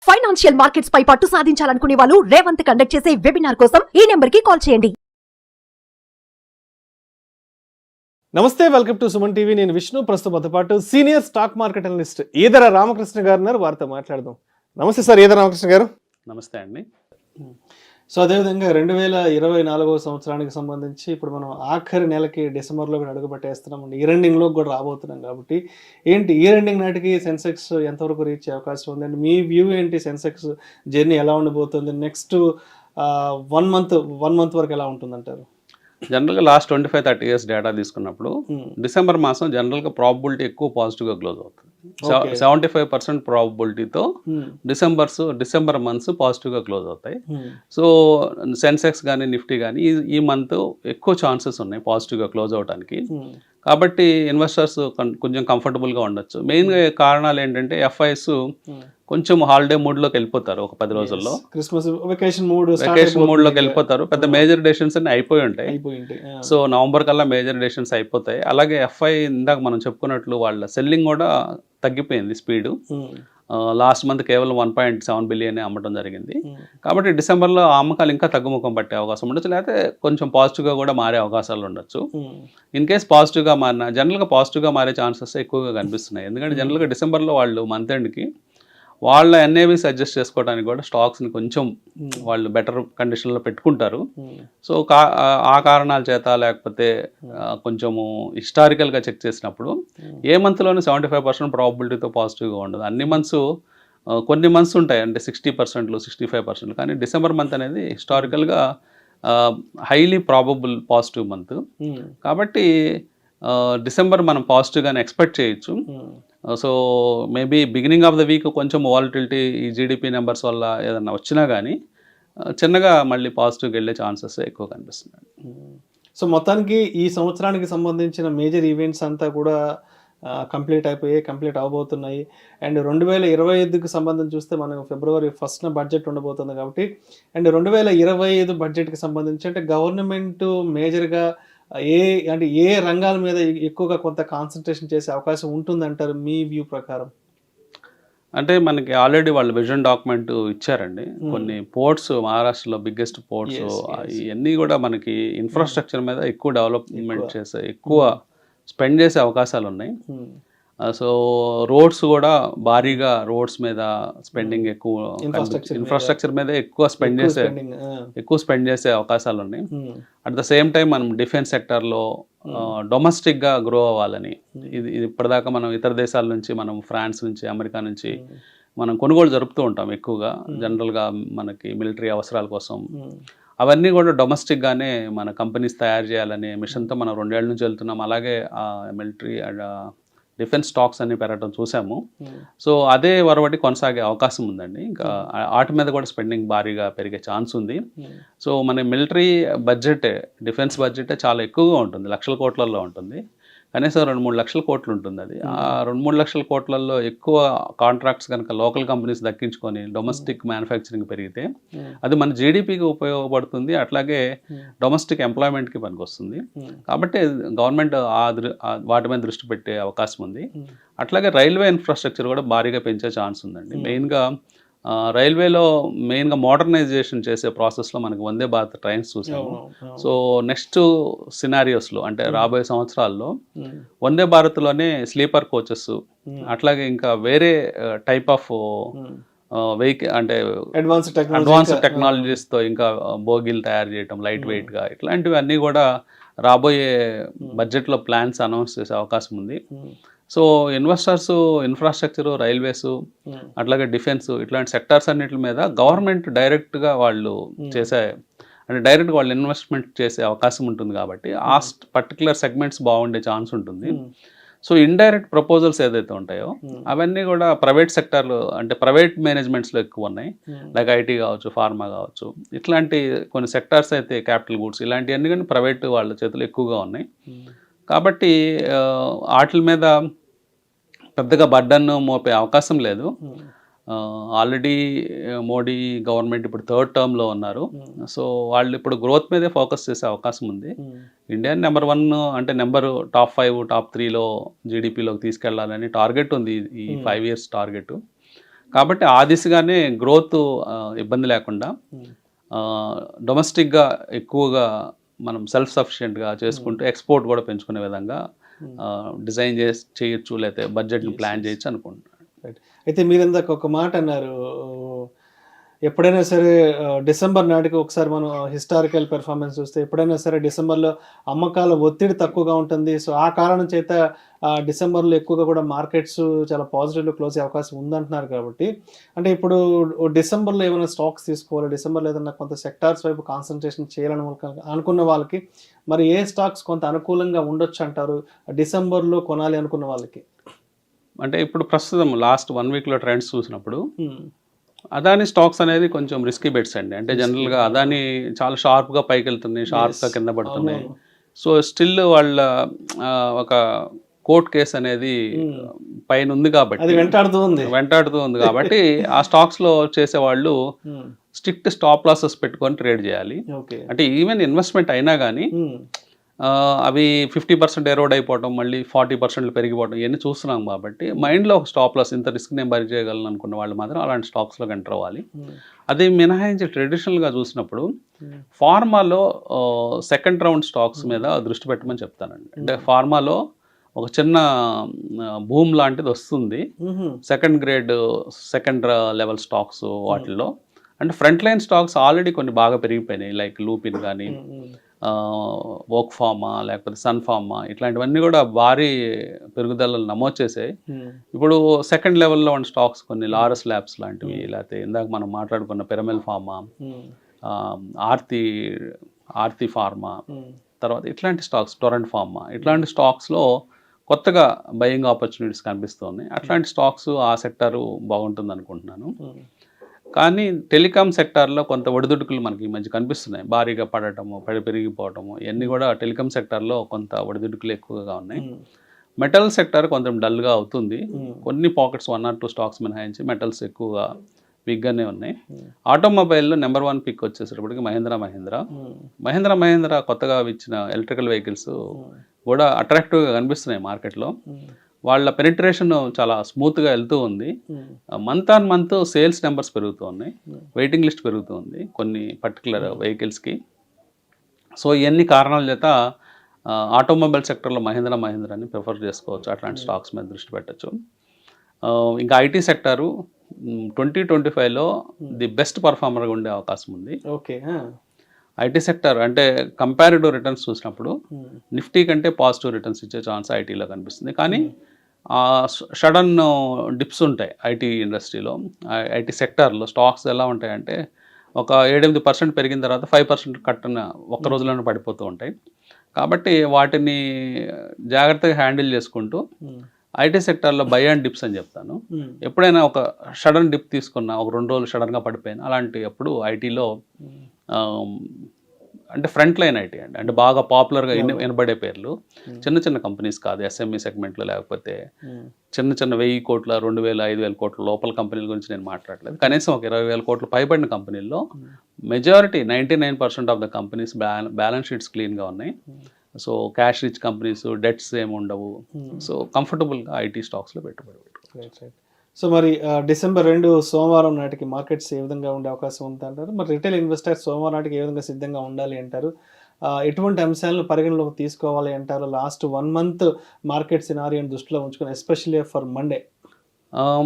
Financial markets పై పట్టు సాధించాలనుకునే వాళ్ళు Revanth conduct చేసే వెబినార్ కోసం ఈ నెంబర్ కి కాల్ చేయండి. నమస్తే, వెల్కమ్ టు సుమన్ టీవీ. నేను విష్ణు. ప్రస్తుతంతో పాటు senior stock market analyst Eedara Ramakrishna గారు ఉన్నారు. వారితో మాట్లాడదాం. నమస్తే సార్, ఈదర రామకృష్ణ గారు. నమస్తే అండి. సో అదేవిధంగా 2024 సంవత్సరానికి సంబంధించి ఇప్పుడు మనం ఆఖరి నెలకి డిసెంబర్లో కూడా అడుగు పెట్టేస్తున్నాం. ఇయర్ ఎండింగ్లో కూడా రాబోతున్నాం కాబట్టి ఏంటి ఇయర్ ఎండింగ్ నాటికి సెన్సెక్స్ ఎంతవరకు రీచ్ అయ్యే అవకాశం ఉందండి? మీ వ్యూ ఏంటి? సెన్సెక్స్ జర్నీ ఎలా ఉండబోతుంది? నెక్స్ట్ 1 మంత్ వరకు ఎలా ఉంటుందంటారు? జనరల్గా లాస్ట్ 25-30 ఇయర్స్ డేటా తీసుకున్నప్పుడు డిసెంబర్ మాసం జనరల్గా ప్రాబబిలిటీ ఎక్కువ పాజిటివ్గా క్లోజ్ అవుతుంది. 75% ప్రాబబిలిటీతో డిసెంబర్ మంత్స్ పాజిటివ్గా క్లోజ్ అవుతాయి. సో సెన్సెక్స్ కానీ నిఫ్టీ కానీ ఈ మంత్ ఎక్కువ ఛాన్సెస్ ఉన్నాయి పాజిటివ్గా క్లోజ్ అవడానికి. కాబట్టి ఇన్వెస్టర్స్ కొంచెం కంఫర్టబుల్గా ఉండొచ్చు. మెయిన్గా కారణాలు ఏంటంటే ఎఫ్ఐఎస్ కొంచెం హాలిడే మూడ్లోకి వెళ్ళిపోతారు. ఒక 10 రోజుల్లో క్రిస్మస్ వెకేషన్ మూడ్లోకి వెళ్ళిపోతారు. పెద్ద మేజర్ డెసిషన్స్ అన్ని అయిపోయి ఉంటాయి. సో నవంబర్ కల్లా మేజర్ డెసిషన్స్ అయిపోతాయి. అలాగే ఎఫ్ఐ ఇందాక మనం చెప్పుకున్నట్లు వాళ్ళ సెల్లింగ్ కూడా తగ్గిపోయింది స్పీడు. లాస్ట్ మంత్ కేవలం 1.7 బిలియన్ అమ్మటం జరిగింది. కాబట్టి డిసెంబర్లో అమ్మకాలు ఇంకా తగ్గుముఖం పట్టే అవకాశం ఉండొచ్చు, లేకపోతే కొంచెం పాజిటివ్గా కూడా మారే అవకాశాలు ఉండొచ్చు. ఇన్ కేస్ పాజిటివ్గా మారిన జనరల్గా పాజిటివ్గా మారే ఛాన్సెస్ ఎక్కువగా కనిపిస్తున్నాయి. ఎందుకంటే జనరల్గా డిసెంబర్లో వాళ్ళు మంత్ ఎండ్కి వాళ్ళ ఎన్ఏవిస్ అడ్జస్ట్ చేసుకోవడానికి కూడా స్టాక్స్ని కొంచెం వాళ్ళు బెటర్ కండిషన్లో పెట్టుకుంటారు. సో ఆ కారణాల చేత లేకపోతే కొంచెము హిస్టారికల్గా చెక్ చేసినప్పుడు ఏ మంత్లోనూ 75% ప్రాబబిలిటీతో పాజిటివ్గా ఉండదు. అన్ని మంత్స్ కొన్ని మంత్స్ ఉంటాయి అంటే 60%, 65%. కానీ డిసెంబర్ మంత్ అనేది హిస్టారికల్గా హైలీ ప్రాబబుల్ పాజిటివ్ మంత్. కాబట్టి డిసెంబర్ మనం పాజిటివ్గానే ఎక్స్పెక్ట్ చేయొచ్చు. So maybe beginning of the week కొంచెం వాలటిలిటీ ఈ జీడిపి నెంబర్స్ వల్ల ఏదన్నా వచ్చినా కానీ చిన్నగా మళ్ళీ పాజిటివ్గా వెళ్ళే ఛాన్సెస్ ఎక్కువ కనిపిస్తున్నాయి. సో మొత్తానికి ఈ సంవత్సరానికి సంబంధించిన మేజర్ ఈవెంట్స్ అంతా కూడా కంప్లీట్ అవబోతున్నాయి. అండ్ 2025కి సంబంధించి చూస్తే మనకు February 1st బడ్జెట్ ఉండబోతుంది కాబట్టి, అండ్ 2025 బడ్జెట్కి సంబంధించి అంటే గవర్నమెంట్ మేజర్గా ఏ రంగాల మీద ఎక్కువగా కొంత కాన్సన్ట్రేషన్ చేసే అవకాశం ఉంటుందంటారు మీ వ్యూ ప్రకారం? అంటే మనకి ఆల్రెడీ వాళ్ళు విజన్ డాక్యుమెంట్ ఇచ్చారండి. కొన్ని పోర్ట్స్, మహారాష్ట్రలో బిగ్గెస్ట్ పోర్ట్స్, ఇవన్నీ కూడా మనకి ఇన్ఫ్రాస్ట్రక్చర్ మీద ఎక్కువ డెవలప్మెంట్ చేసే ఎక్కువ స్పెండ్ చేసే అవకాశాలు ఉన్నాయి. సో రోడ్స్ కూడా భారీగా రోడ్స్ మీద స్పెండింగ్ ఎక్కువ, ఇన్ఫ్రాస్ట్రక్చర్ మీద ఎక్కువ స్పెండ్ చేసే అవకాశాలు ఉన్నాయి. అట్ ద సేమ్ టైం మనం డిఫెన్స్ సెక్టర్లో డొమెస్టిక్గా గ్రో అవ్వాలని, ఇది ఇప్పటిదాకా మనం ఇతర దేశాల నుంచి, మనం ఫ్రాన్స్ నుంచి, అమెరికా నుంచి మనం కొనుగోలు జరుపుతూ ఉంటాం ఎక్కువగా జనరల్గా మనకి మిలిటరీ అవసరాల కోసం. అవన్నీ కూడా డొమెస్టిక్గానే మన కంపెనీస్ తయారు చేయాలనే మిషన్తో మనం 2 ఏళ్ళ నుంచి వెళ్తున్నాం. అలాగే మిలిటరీ డిఫెన్స్ స్టాక్స్ అన్ని పెరగడం చూసాము. సో అదే వరవటి కొనసాగే అవకాశం ఉందండి. ఇంకా వాటి మీద కూడా స్పెండింగ్ భారీగా పెరిగే ఛాన్స్ ఉంది. సో మన మిలిటరీ బడ్జెట్, డిఫెన్స్ బడ్జెట్ చాలా ఎక్కువగా ఉంటుంది, లక్షల కోట్లలో ఉంటుంది. కనీసం 2-3 లక్షల కోట్లు ఉంటుంది. అది ఆ 2-3 లక్షల కోట్లలో ఎక్కువ కాంట్రాక్ట్స్ కనుక లోకల్ కంపెనీస్ దక్కించుకొని డొమెస్టిక్ మ్యానుఫ్యాక్చరింగ్ పెరిగితే అది మన జీడిపికి ఉపయోగపడుతుంది, అట్లాగే డొమెస్టిక్ ఎంప్లాయ్మెంట్కి పనికొస్తుంది. కాబట్టి గవర్నమెంట్ వాటి మీద దృష్టి పెట్టే అవకాశం ఉంది. అట్లాగే రైల్వే ఇన్ఫ్రాస్ట్రక్చర్ కూడా భారీగా పెంచే ఛాన్స్ ఉందండి. మెయిన్గా రైల్వేలో మెయిన్గా మోడర్నైజేషన్ చేసే ప్రాసెస్లో మనకి వందే భారత్ ట్రైన్స్ చూసాము. సో నెక్స్ట్ సినారియోస్లో అంటే రాబోయే సంవత్సరాల్లో వందే భారత్లోనే స్లీపర్ కోచెస్, అట్లాగే ఇంకా వేరే టైప్ ఆఫ్ వెహికల్ అంటే అడ్వాన్స్ టెక్నాలజీస్తో ఇంకా బోగీలు తయారు చేయటం లైట్ వెయిట్గా, ఇట్లాంటివి అన్నీ కూడా రాబోయే బడ్జెట్లో ప్లాన్స్ అనౌన్స్ చేసే అవకాశం ఉంది. సో ఇన్వెస్టర్స్ ఇన్ఫ్రాస్ట్రక్చరు, రైల్వేసు, అట్లాగే డిఫెన్స్, ఇట్లాంటి సెక్టార్స్ అన్నిటి మీద గవర్నమెంట్ డైరెక్ట్గా వాళ్ళు డైరెక్ట్గా వాళ్ళు ఇన్వెస్ట్మెంట్ చేసే అవకాశం ఉంటుంది. కాబట్టి ఆ పర్టికులర్ సెగ్మెంట్స్ బాగుండే ఛాన్స్ ఉంటుంది. సో ఇండైరెక్ట్ ప్రపోజల్స్ ఏదైతే ఉంటాయో అవన్నీ కూడా ప్రైవేట్ సెక్టార్లు అంటే ప్రైవేట్ మేనేజ్మెంట్స్లో ఎక్కువ ఉన్నాయి. లైక్ ఐటీ కావచ్చు, ఫార్మా కావచ్చు, ఇట్లాంటి కొన్ని సెక్టార్స్ అయితే క్యాపిటల్ గూడ్స్ ఇలాంటివన్నీ కానీ ప్రైవేట్ వాళ్ళ చేతులు ఎక్కువగా ఉన్నాయి. కాబట్టి వాటి మీద పెద్దగా బర్డన్ మోపే అవకాశం లేదు. ఆల్రెడీ మోడీ గవర్నమెంట్ ఇప్పుడు 3rd టర్మ్లో ఉన్నారు. సో వాళ్ళు ఇప్పుడు గ్రోత్ మీదే ఫోకస్ చేసే అవకాశం ఉంది. ఇండియా నెంబర్ 1 అంటే టాప్ 5, టాప్ 3లో జీడిపిలోకి తీసుకెళ్లాలని టార్గెట్ ఉంది, ఈ 5 years టార్గెట్. కాబట్టి ఆ దిశగానే గ్రోత్ ఇబ్బంది లేకుండా డొమెస్టిక్గా ఎక్కువగా మనం సెల్ఫ్ సఫిషియెంట్గా చేసుకుంటూ ఎక్స్పోర్ట్ కూడా పెంచుకునే విధంగా డిజైన్ చేయొచ్చు, లేకపోతే బడ్జెట్ని ప్లాన్ చేయొచ్చు అనుకుంటున్నాను. రైట్. అయితే మీరు ఇందాక ఒక మాట అన్నారు, ఎప్పుడైనా సరే డిసెంబర్ నాటికి ఒకసారి మనం హిస్టారికల్ పెర్ఫార్మెన్స్ చూస్తే ఎప్పుడైనా సరే డిసెంబర్లో అమ్మకాల ఒత్తిడి తక్కువగా ఉంటుంది. సో ఆ కారణం చేత డిసెంబర్లో ఎక్కువగా కూడా మార్కెట్స్ చాలా పాజిటివ్లో క్లోజ్ అయ్యే అవకాశం ఉందంటున్నారు. కాబట్టి అంటే ఇప్పుడు డిసెంబర్లో ఏమైనా స్టాక్స్ తీసుకోవాలి, డిసెంబర్లో ఏదైనా కొంత సెక్టార్స్ వైపు కాన్సన్ట్రేషన్ చేయాలని అనుకున్న వాళ్ళకి మరి ఏ స్టాక్స్ కొంత అనుకూలంగా ఉండొచ్చు అంటారు డిసెంబర్లో కొనాలి అనుకున్న వాళ్ళకి? అంటే ఇప్పుడు ప్రస్తుతం లాస్ట్ 1 వీక్లో ట్రెండ్స్ చూసినప్పుడు అదాని స్టాక్స్ అనేది కొంచెం రిస్కీ బెట్స్ అండి. అంటే జనరల్గా అదాని చాలా షార్ప్గా పైకి వెళ్తున్నాయి, షార్ప్గా కింద పడుతున్నాయి. సో స్టిల్ వాళ్ళ ఒక కోర్ట్ కేసు అనేది పైన ఉంది కాబట్టి వెంటాడుతూ ఉంది కాబట్టి ఆ స్టాక్స్లో చేసేవాళ్ళు స్ట్రిక్ట్ స్టాప్ లాసెస్ పెట్టుకొని ట్రేడ్ చేయాలి. అంటే ఈవెన్ ఇన్వెస్ట్మెంట్ అయినా కానీ అవి 50% ఎరోడ్ అయిపోవటం, మళ్ళీ 40% పెరిగిపోవడం ఇవన్నీ చూస్తున్నాం. కాబట్టి మైండ్లో ఒక స్టాప్ లాస్, ఇంత రిస్క్ నేను భరి చేయగలను అనుకున్న వాళ్ళు మాత్రం అలాంటి స్టాక్స్లోకి ఎంటర్ అవ్వాలి. అది మినహాయించి ట్రెడిషనల్గా చూసినప్పుడు ఫార్మాలో సెకండ్ రౌండ్ స్టాక్స్ మీద దృష్టి పెట్టమని చెప్తానండి. అంటే ఫార్మాలో ఒక చిన్న భూమ్ లాంటిది వస్తుంది, second grade second level stocks వాటిల్లో. అంటే ఫ్రంట్ లైన్ స్టాక్స్ ఆల్రెడీ కొన్ని బాగా పెరిగిపోయినాయి, లైక్ లూపిన్ కానీ వోక్ ఫార్మా లేకపోతే సన్ ఫార్మా, ఇట్లాంటివన్నీ కూడా భారీ పెరుగుదలను నమోదు చేసాయి. ఇప్పుడు సెకండ్ లెవెల్లో ఉన్న స్టాక్స్ కొన్ని లారస్ ల్యాబ్స్ లాంటివి, లేకపోతే ఇందాక మనం మాట్లాడుకున్న పిరమిల్ ఫార్మా, ఆర్తి ఫార్మా, తర్వాత ఇట్లాంటి స్టాక్స్, టొరెంట్ ఫార్మా, ఇట్లాంటి స్టాక్స్లో కొత్తగా బయింగ్ ఆపర్చునిటీస్ కనిపిస్తున్నాయి. అట్లాంటి స్టాక్స్ ఆ సెక్టారు బాగుంటుంది అనుకుంటున్నాను. కానీ టెలికాం సెక్టార్లో కొంత ఒడిదుడుకులు మనకి ఈ మధ్య కనిపిస్తున్నాయి, భారీగా పడటము, పెరిగిపోవటము, ఇవన్నీ కూడా టెలికాం సెక్టార్లో కొంత ఒడిదుడుకులు ఎక్కువగా ఉన్నాయి. మెటల్ సెక్టార్ కొంచెం డల్గా అవుతుంది. కొన్ని పాకెట్స్ 1 or 2 స్టాక్స్ మినహాయించి మెటల్స్ ఎక్కువగా వీక్గానే ఉన్నాయి. ఆటోమొబైల్లో నెంబర్ 1 పిక్ వచ్చేసరికి మహీంద్రా కొత్తగా ఇచ్చిన ఎలక్ట్రికల్ వెహికల్స్ కూడా అట్రాక్టివ్గా కనిపిస్తున్నాయి మార్కెట్లో. వాళ్ళ పెనిట్రేషన్ చాలా స్మూత్గా వెళ్తూ ఉంది. Month on month sales numbers పెరుగుతూ ఉన్నాయి, వెయిటింగ్ లిస్ట్ పెరుగుతూ ఉంది కొన్ని పర్టికులర్ వెహికల్స్కి. సో ఇవన్నీ కారణాల చేత ఆటోమొబైల్ సెక్టర్లో మహీంద్రాని ప్రిఫర్ చేసుకోవచ్చు, అట్లాంటి స్టాక్స్ మీద దృష్టి పెట్టచ్చు. ఇంకా ఐటీ సెక్టారు 2025లో ది బెస్ట్ పర్ఫార్మర్గా ఉండే అవకాశం ఉంది. ఐటీ సెక్టర్ అంటే కంపారిటివ్ రిటర్న్స్ చూసినప్పుడు నిఫ్టీ కంటే పాజిటివ్ రిటర్న్స్ ఇచ్చే ఛాన్స్ ఐటీలో కనిపిస్తుంది. కానీ సడన్ డిప్స్ ఉంటాయి ఐటీ ఇండస్ట్రీలో. ఐటీ సెక్టార్లో స్టాక్స్ ఎలా ఉంటాయంటే ఒక 7-8% పెరిగిన తర్వాత 5% కట్టిన ఒక్క రోజులోనే పడిపోతూ ఉంటాయి. కాబట్టి వాటిని జాగ్రత్తగా హ్యాండిల్ చేసుకుంటూ ఐటీ సెక్టార్లో బై అండ్ డిప్స్ అని చెప్తాను. ఎప్పుడైనా ఒక సడన్ డిప్ తీసుకున్నా, ఒక 2 రోజులు సడన్గా పడిపోయినా, అలాంటి అప్పుడు ఐటీలో అంటే ఫ్రంట్ లైన్ ఐటీ అండి, అంటే బాగా పాపులర్గా వినబడే పేర్లు, చిన్న కంపెనీస్ కాదు, ఎస్ఎంఈ సెగ్మెంట్లో, లేకపోతే చిన్న 1,000 కోట్ల 2,000 5,000 కోట్ల లోపల కంపెనీల గురించి నేను మాట్లాడలేదు. కనీసం ఒక 20,000 కోట్లు పైబడిన కంపెనీల్లో majority 99% of the companies balance sheets క్లీన్గా ఉన్నాయి. So cash rich companies, debts ఏమి ఉండవు. సో కంఫర్టబుల్గా ఐటీ స్టాక్స్లో పెట్టుబడి పెట్టుకోవచ్చు. సో మరి డిసెంబర్ 2 సోమవారం నాటికి మార్కెట్స్ ఏ విధంగా ఉండే అవకాశం ఉంది అంటారు? మరి రిటైల్ ఇన్వెస్టర్స్ సోమవారం నాటికి ఏ విధంగా సిద్ధంగా ఉండాలి అంటారు? ఎటువంటి అంశాలను పరిగణలోకి తీసుకోవాలి అంటారు లాస్ట్ 1 month మార్కెట్ సినారియోని దృష్టిలో ఉంచుకొని, ఎస్పెషల్లీ ఫర్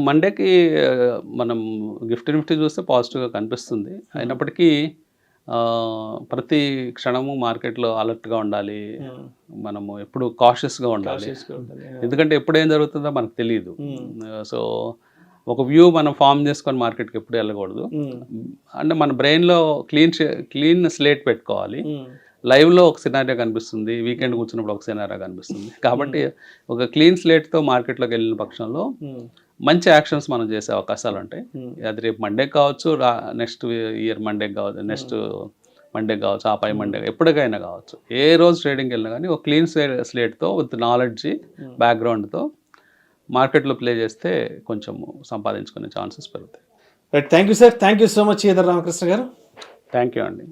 మండేకి మనం నిఫ్టీ చూస్తే పాజిటివ్గా కనిపిస్తుంది. అయినప్పటికీ ప్రతి క్షణము మార్కెట్లో అలర్ట్గా ఉండాలి, మనము ఎప్పుడు కాషియస్గా ఉండాలి. ఎందుకంటే ఎప్పుడు ఏం జరుగుతుందో మనకు తెలియదు. సో ఒక వ్యూ మనం ఫామ్ చేసుకొని మార్కెట్కి ఎప్పుడు వెళ్ళకూడదు. అంటే మన బ్రెయిన్లో క్లీన్ స్లేట్ పెట్టుకోవాలి. లైవ్లో ఒక సినారియో కనిపిస్తుంది, వీకెండ్ కూర్చున్నప్పుడు ఒక సినారియో కనిపిస్తుంది. కాబట్టి ఒక క్లీన్ స్లేట్తో మార్కెట్లోకి వెళ్ళిన పక్షంలో మంచి యాక్షన్స్ మనం చేసే అవకాశాలు ఉంటాయి. అది రేపు మండే కావచ్చు, నెక్స్ట్ ఇయర్ మండే కావచ్చు, నెక్స్ట్ మండే కావచ్చు, ఆ పై మండే, ఎప్పటికైనా కావచ్చు. ఏ రోజు ట్రేడింగ్కి వెళ్ళినా కానీ ఒక క్లీన్ స్లేట్తో విత్ నాలెడ్జ్ బ్యాక్గ్రౌండ్తో మార్కెట్లో ప్లే చేస్తే కొంచెం సంపాదించుకునే ఛాన్సెస్ పెరుగుతాయి. Right, thank you sir, thank you so much Eedara Ramakrishna గారు. థ్యాంక్ యూ అండి.